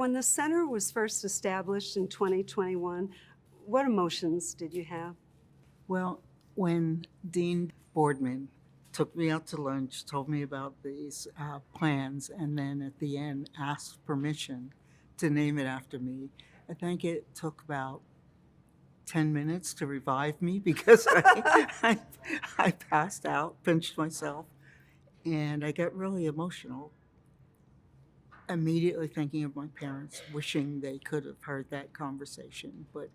when the center was first established in 2021, what emotions did you have? Well, when Dean Boardman took me out to lunch, told me about these plans, and then at the end asked permission to name it after me, I think it took about 10 minutes to revive me because I passed out, pinched myself, and I got really emotional. Immediately thinking of my parents, wishing they could have heard that conversation. But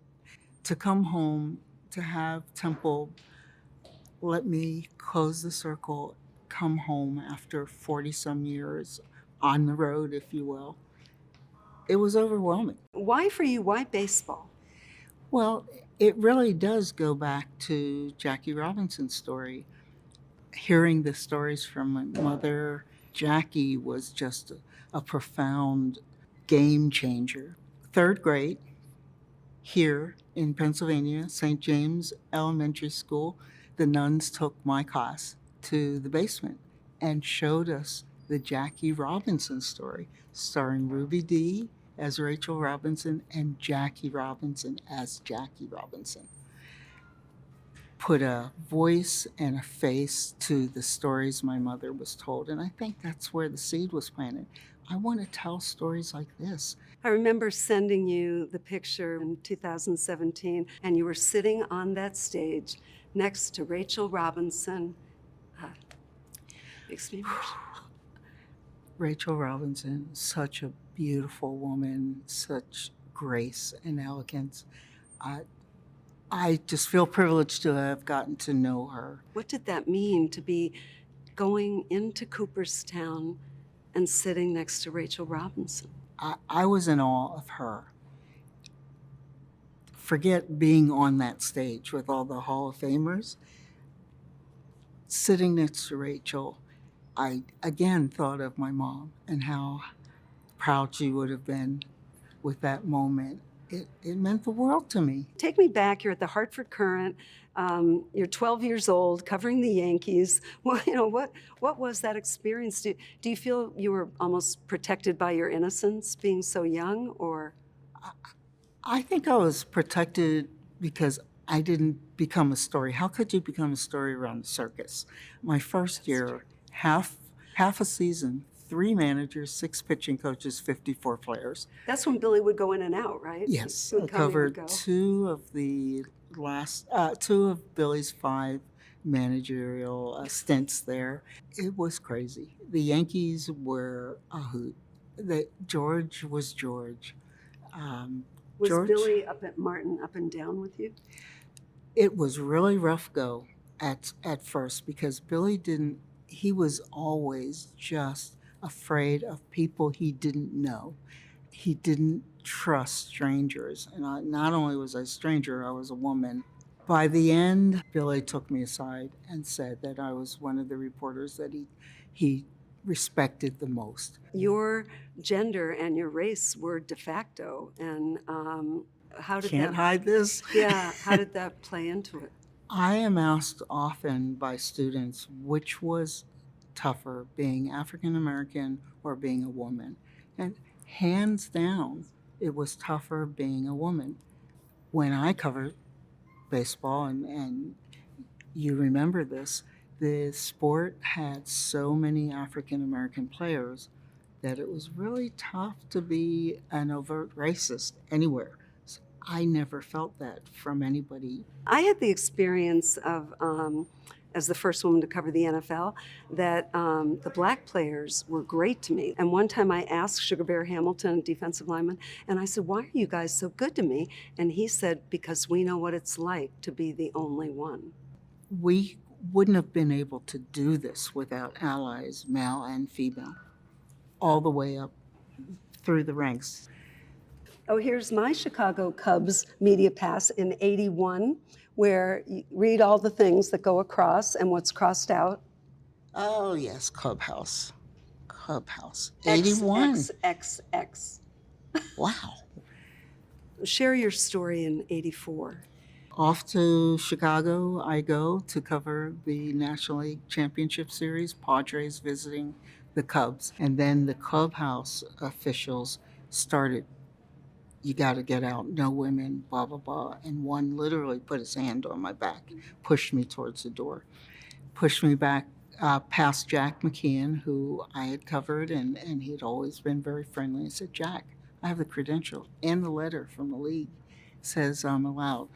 to come home, to have Temple let me close the circle, come home after 40 some years on the road, if you will, it was overwhelming. Why for you? Why baseball? Well, it really does go back to Jackie Robinson's story. Hearing the stories from my mother, Jackie was just a profound game changer. Third grade, here in Pennsylvania, St. James Elementary School, the nuns took my class to the basement and showed us the Jackie Robinson story, starring Ruby Dee as Rachel Robinson and Jackie Robinson as Jackie Robinson. Put a voice and a face to the stories my mother was told, and I think that's where the seed was planted. I want to tell stories like this. I remember sending you the picture in 2017, and you were sitting on that stage next to Rachel Robinson. Makes me emotional. Rachel Robinson, such a beautiful woman, such grace and elegance. I just feel privileged to have gotten to know her. What did that mean to be going into Cooperstown and sitting next to Rachel Robinson? I was in awe of her. Forget being on that stage with all the Hall of Famers. Sitting next to Rachel, I again thought of my mom and how proud she would have been with that moment. It meant the world to me. Take me back. You're at the Hartford Courant. You're 12 years old, covering the Yankees. Well, what was that experience? Do you feel you were almost protected by your innocence, being so young, or? I think I was protected because I didn't become a story. How could you become a story around the circus? My first year, half a season, 3 managers, 6 pitching coaches, 54 players. That's when Billy would go in and out, right? Yes, He would I come, he would covered go. 2 of Billy's 5 managerial stints there. It was crazy. The Yankees were a hoot. George was George. Was George, Billy up at Martin up and down with you? it was really rough go at first because Billy he was always just afraid of people he didn't know. He didn't trust strangers. And not only was I a stranger, I was a woman. By the end, Billy took me aside and said that I was one of the reporters that he respected the most. Your gender and your race were de facto, and how did Can't hide this. Yeah, how did that play into it? I am asked often by students which was tougher, being African American or being a woman. And hands down, it was tougher being a woman. When I covered baseball, and you remember this, the sport had so many African American players that it was really tough to be an overt racist anywhere. So I never felt that from anybody. I had the experience of, as the first woman to cover the NFL, that the black players were great to me. And one time I asked Sugar Bear Hamilton, a defensive lineman, and I said, "Why are you guys so good to me?" And he said, "Because we know what it's like to be the only one." We wouldn't have been able to do this without allies, male and female, all the way up through the ranks. Oh, here's my Chicago Cubs media pass in '81, where you read all the things that go across and what's crossed out. Oh, yes, Clubhouse. 81. XXX. Wow. Share your story in '84. Off to Chicago I go to cover the National League Championship Series, Padres visiting the Cubs. And then the clubhouse officials started, you got to get out, no women, blah, blah, blah. And one literally put his hand on my back, pushed me towards the door, pushed me back past Jack McKeon, who I had covered, and he'd always been very friendly. I said, Jack, I have the credential and the letter from the league. It says I'm allowed.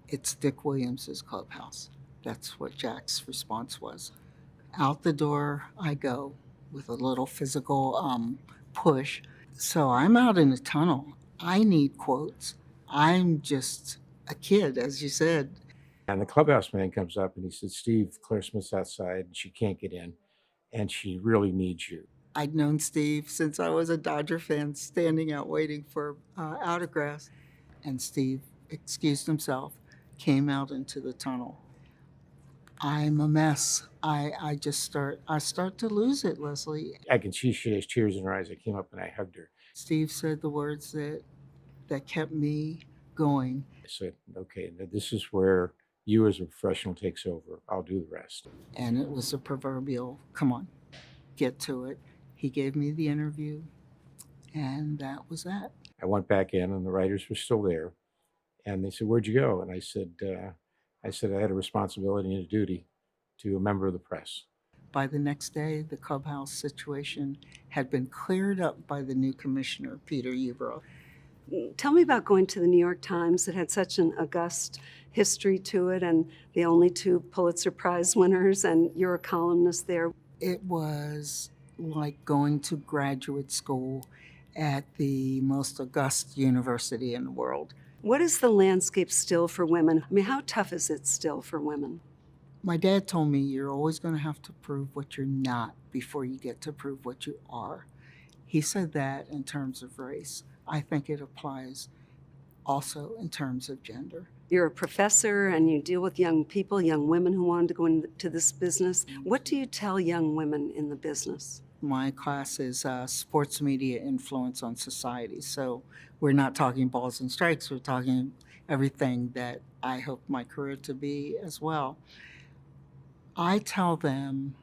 It's Dick Williams's clubhouse. That's what Jack's response was. Out the door I go with a little physical push. So I'm out in the tunnel. I need quotes. I'm just a kid, as you said. And the clubhouse man comes up and he said, Steve, Claire Smith's outside and she can't get in and she really needs you. I'd known Steve since I was a Dodger fan, standing out waiting for autographs. And Steve excused himself, came out into the tunnel. I'm a mess. I start to lose it, Lesley. I can see she has tears in her eyes. I came up and I hugged her. Steve said the words that kept me going. I said, okay, now this is where you as a professional takes over. I'll do the rest. And it was a proverbial, come on, get to it. He gave me the interview, and that was that. I went back in and the writers were still there. And they said, where'd you go? And I said, I had a responsibility and a duty to a member of the press. By the next day, the clubhouse situation had been cleared up by the new commissioner, Peter Ubro. Tell me about going to the New York Times. It had such an august history to it, and the only 2 Pulitzer Prize winners, and you're a columnist there. It was like going to graduate school at the most august university in the world. What is the landscape still for women? I mean, how tough is it still for women? My dad told me you're always going to have to prove what you're not before you get to prove what you are. He said that in terms of race. I think it applies also in terms of gender. You're a professor and you deal with young people, young women who wanted to go into this business. What do you tell young women in the business? My class is sports media influence on society. So we're not talking balls and strikes. We're talking everything that I hope my career to be as well. I tell them,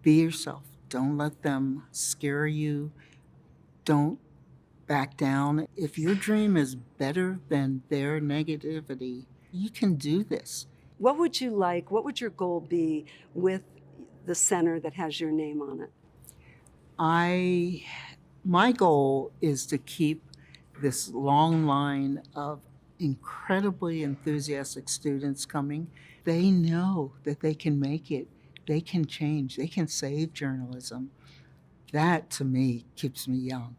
be yourself. Don't let them scare you. Don't back down. If your dream is better than their negativity, you can do this. What would your goal be with the center that has your name on it? My goal is to keep this long line of incredibly enthusiastic students coming. They know that they can make it. They can change. They can save journalism. That, to me, keeps me young.